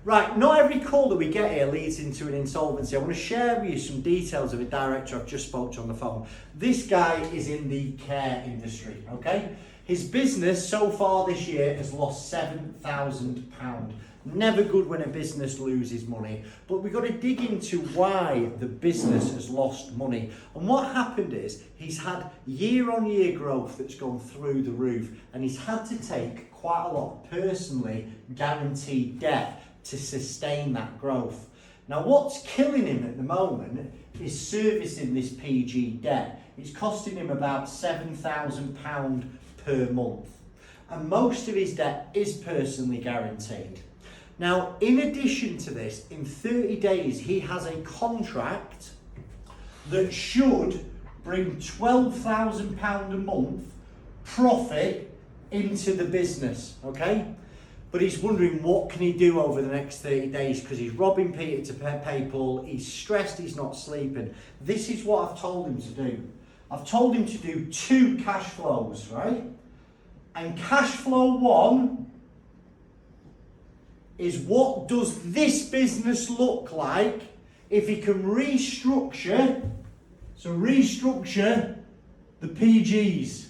Right, not every call that we get here leads into an insolvency. I want to share with you some details of a director I've just spoke to on the phone. This guy is in the care industry, okay? His business so far this year has lost £7,000. Never good when a business loses money, but we've got to dig into why the business has lost money. And what happened is he's had year-on-year growth that's gone through the roof, and he's had to take quite a lot of personally guaranteed debt to sustain that growth. Now, what's killing him at the moment is servicing this PG debt. It's costing him about £7,000 per month, and most of his debt is personally guaranteed. Now, in addition to this, in 30 days, he has a contract that should bring £12,000 a month profit into the business, okay? But he's wondering what can he do over the next 30 days because he's robbing Peter to pay Paul, he's stressed, he's not sleeping. This is what I've told him to do. I've told him to do 2 cash flows, right? And cash flow 1 is what does this business look like if he can restructure the PGs.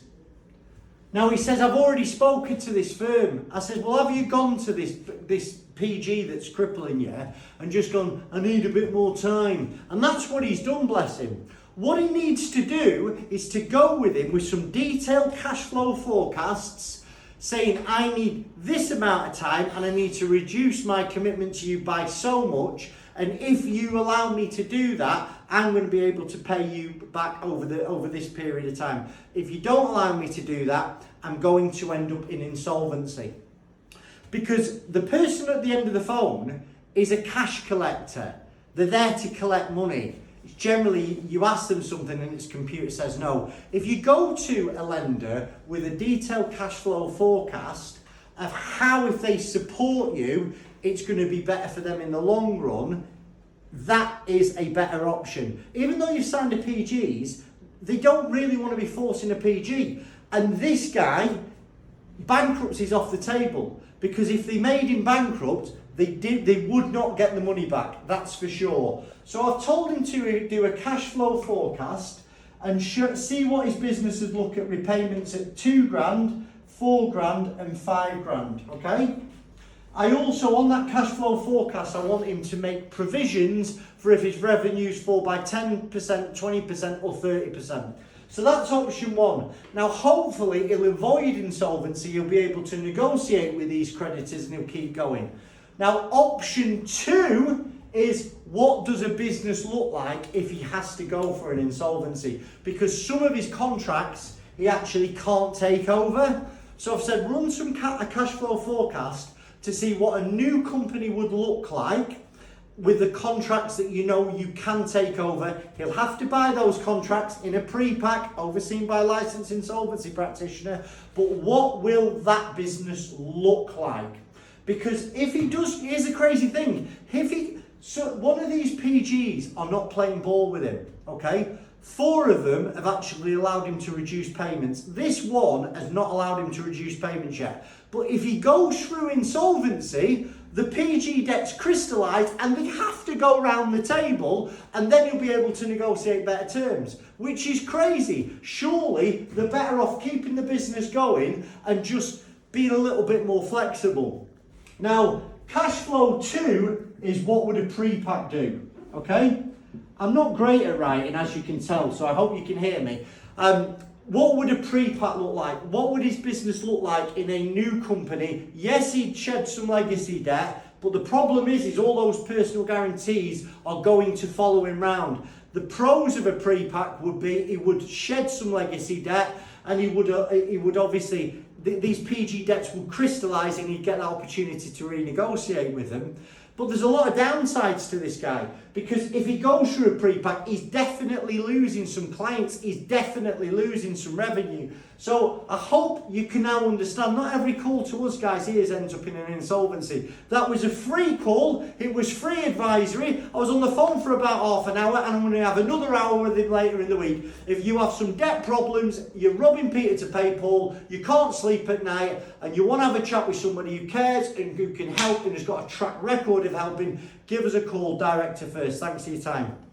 Now he says, I've already spoken to this firm. I said, well, have you gone to this PG that's crippling you and just gone, I need a bit more time? And that's what he's done, bless him. What he needs to do is to go with him with some detailed cash flow forecasts saying, I need this amount of time and I need to reduce my commitment to you by so much. And if you allow me to do that, I'm going to be able to pay you back over this period of time. If you don't allow me to do that, I'm going to end up in insolvency. Because the person at the end of the phone is a cash collector. They're there to collect money. Generally, you ask them something and its computer says no. If you go to a lender with a detailed cash flow forecast of how, if they support you, it's going to be better for them in the long run, that is a better option. Even though you've signed a PGs, they don't really want to be forcing a PG. And this guy, bankruptcy is off the table, because if they made him bankrupt, they would not get the money back, that's for sure. So I've told him to do a cash flow forecast and see what his business would look at repayments at £2,000, £4,000 and £5,000, okay? I also, on that cash flow forecast, I want him to make provisions for if his revenues fall by 10%, 20% or 30%. So that's option 1. Now, hopefully, he'll avoid insolvency. He'll be able to negotiate with these creditors and he'll keep going. Now, option 2 is what does a business look like if he has to go for an insolvency? Because some of his contracts he actually can't take over. So I've said run a cash flow forecast to see what a new company would look like with the contracts that you know you can take over. He'll have to buy those contracts in a pre-pack overseen by a licensed insolvency practitioner. But what will that business look like? Because if he does, here's a crazy thing. So one of these PGs are not playing ball with him, okay? 4 of them have actually allowed him to reduce payments. This one has not allowed him to reduce payments yet. But if he goes through insolvency, the PG debt's crystallised and they have to go round the table and then he'll be able to negotiate better terms, which is crazy. Surely they're better off keeping the business going and just being a little bit more flexible. Now, cash flow 2 is what would a pre-pack do, okay? I'm not great at writing, as you can tell, so I hope you can hear me. What would a pre-pack look like? What would his business look like in a new company? Yes, he'd shed some legacy debt, but the problem is all those personal guarantees are going to follow him round. The pros of a pre-pack would be he would shed some legacy debt, and he would obviously, these PG debts would crystallise and he'd get that opportunity to renegotiate with them. But there's a lot of downsides to this guy, because if he goes through a pre-pack, he's definitely losing some clients, he's definitely losing some revenue. So I hope you can now understand, not every call to us guys here ends up in an insolvency. That was a free call, it was free advisory. I was on the phone for about half an hour, and I'm going to have another hour with him later in the week. If you have some debt problems, you're robbing Peter to pay Paul, you can't sleep at night, and you want to have a chat with somebody who cares and who can help and has got a track record of helping, give us a call direct to first. Thanks for your time.